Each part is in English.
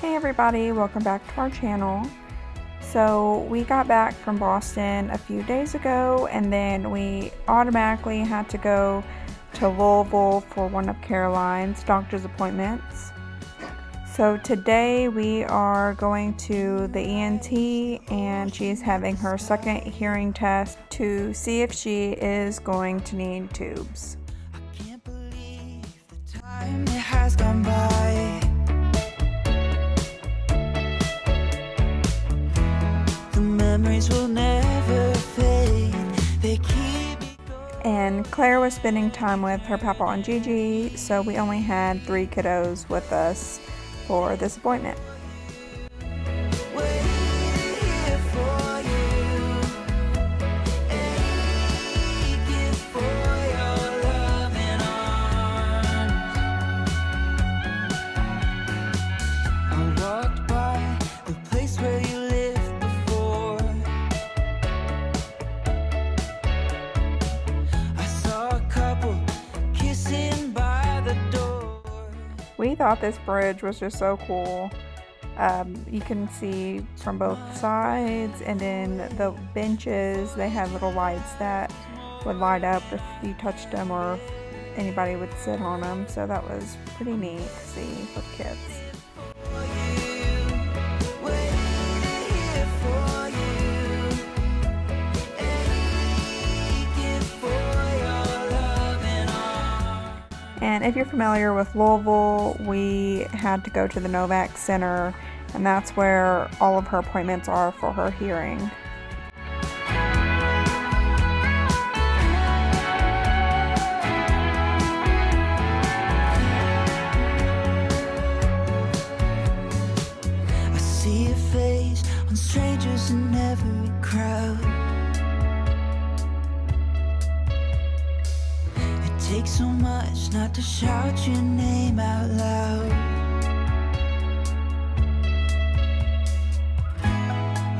Hey everybody, welcome back to our channel. So we got back from Boston a few days ago, and then we automatically had to go to Louisville for one of Karoline's doctor's appointments. So today we are going to the ENT, and she's having her second hearing test to see if she is going to need tubes. I can't believe the time it has gone by. Memories will never fade. They keep me going. And Klaire was spending time with her papa and Gigi, so we only had 3 kiddos with us for this appointment. We thought this bridge was just so cool. You can see from both sides, and then the benches, they had little lights that would light up if you touched them or if anybody would sit on them. So that was pretty neat to see for kids. And if you're familiar with Louisville, we had to go to the Novak Center, and that's where all of her appointments are for her hearing. I see your face on strangers in every crowd. Takes so much not to shout your name out loud.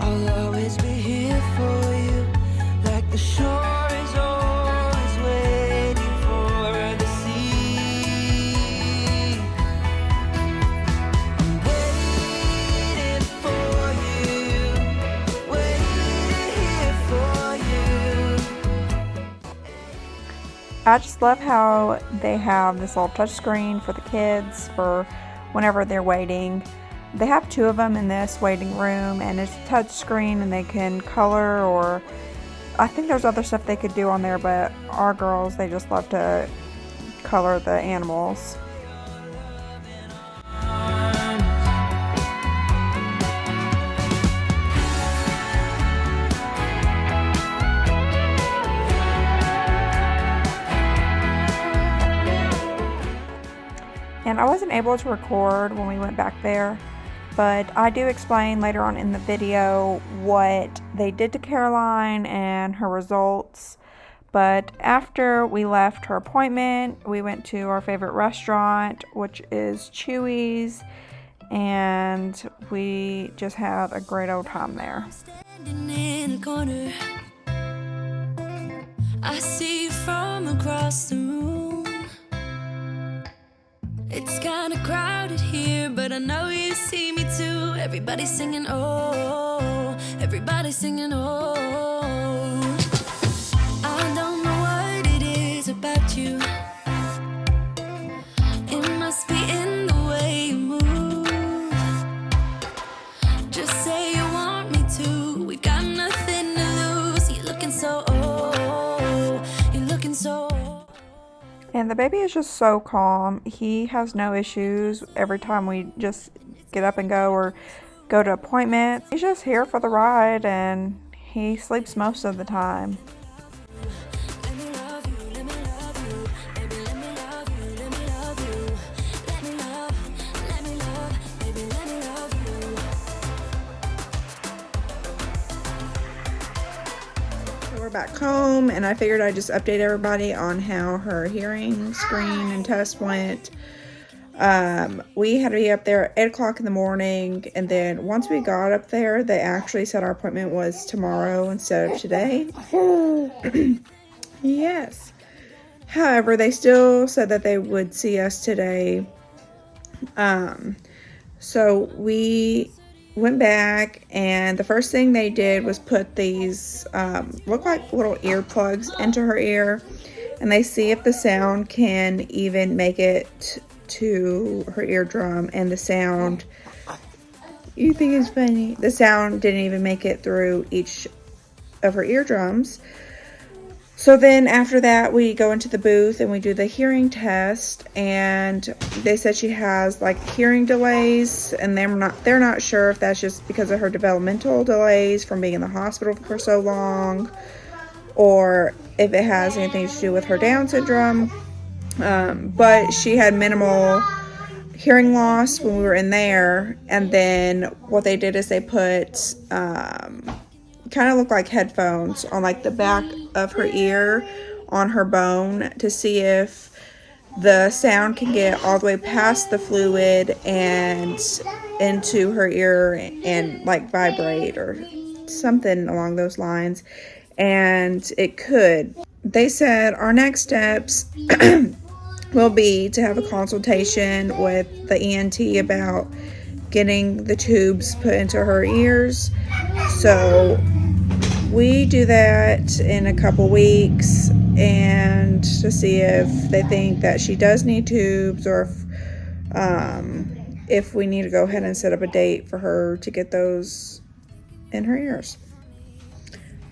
I'll always be here for you, like the shore is always waiting for the sea. I'm waiting for you, waiting here for you. I just love how they have this little touch screen for the kids for whenever they're waiting. They have 2 of them in this waiting room, and it's a touch screen, and they can color, or I think there's other stuff they could do on there, but our girls, they just love to color the animals. And I wasn't able to record when we went back there, but I do explain later on in the video what they did to Karoline and her results. But after we left her appointment, we went to our favorite restaurant, which is Chewy's, and we just had a great old time there. Standing in the corner, I see you from across the room. It's kinda crowded here, but I know you see me too. Everybody's singing, oh, everybody's singing, oh. I don't know what it is about you. It must be in the way you move. Just say you want me to. We got nothing to lose. You're looking so old. You're looking so old. And the baby is just so calm. He has no issues every time we just get up and go or go to appointments. He's just here for the ride, and he sleeps most of the time. We're back home, and I figured I'd just update everybody on how her hearing screen and test went. We had to be up there at 8 o'clock in the morning, and then once we got up there, they actually said our appointment was tomorrow instead of today. Yes. However, they still said that they would see us today. So we went back, and the first thing they did was put these look like little earplugs into her ear, and they see if the sound can even make it to her eardrum. And the sound, you think it's funny, the sound didn't even make it through each of her eardrums. So then after that, we go into the booth and we do the hearing test, and they said she has like hearing delays, and they're not sure if that's just because of her developmental delays from being in the hospital for so long, or if it has anything to do with her Down syndrome. But she had minimal hearing loss when we were in there, and then what they did is they put kind of look like headphones on like the back of her ear on her bone to see if the sound can get all the way past the fluid and into her ear and like vibrate or something along those lines. And it could. They said our next steps will be to have a consultation with the ENT about getting the tubes put into her ears. So we do that in a couple weeks, and to see if they think that she does need tubes, or if we need to go ahead and set up a date for her to get those in her ears.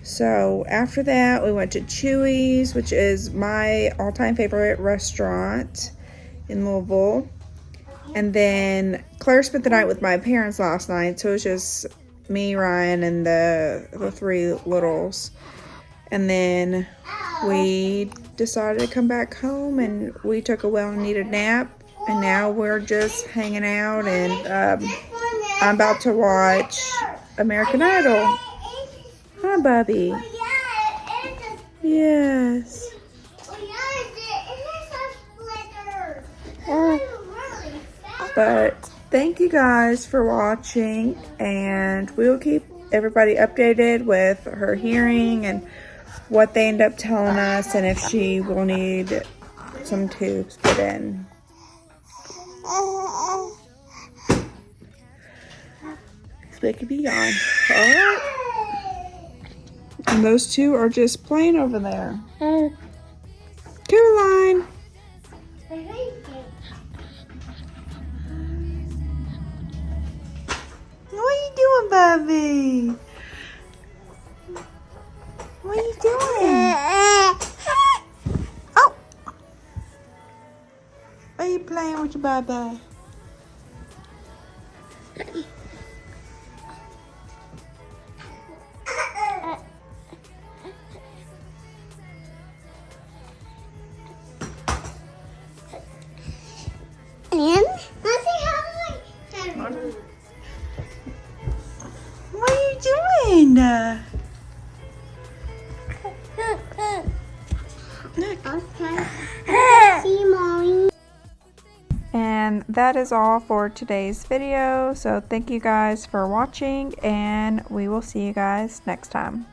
So after that, we went to Chewy's, which is my all-time favorite restaurant in Louisville. And then Claire spent the night with my parents last night, so it was just me, Ryan, and the three littles. And then we decided to come back home, and we took a well-needed nap, and now we're just hanging out, and I'm about to watch American Idol. Hi, Bubby. Yes. But thank you guys for watching, and we will keep everybody updated with her hearing and what they end up telling us, and if she will need some tubes put in. Expect to be gone. Alright. And those two are just playing over there. Karoline. What are you doing, Bubby? What are you doing? Oh! Are you playing with your Bubba? What are you doing? And that is all for today's video. So thank you guys for watching, and we will see you guys next time.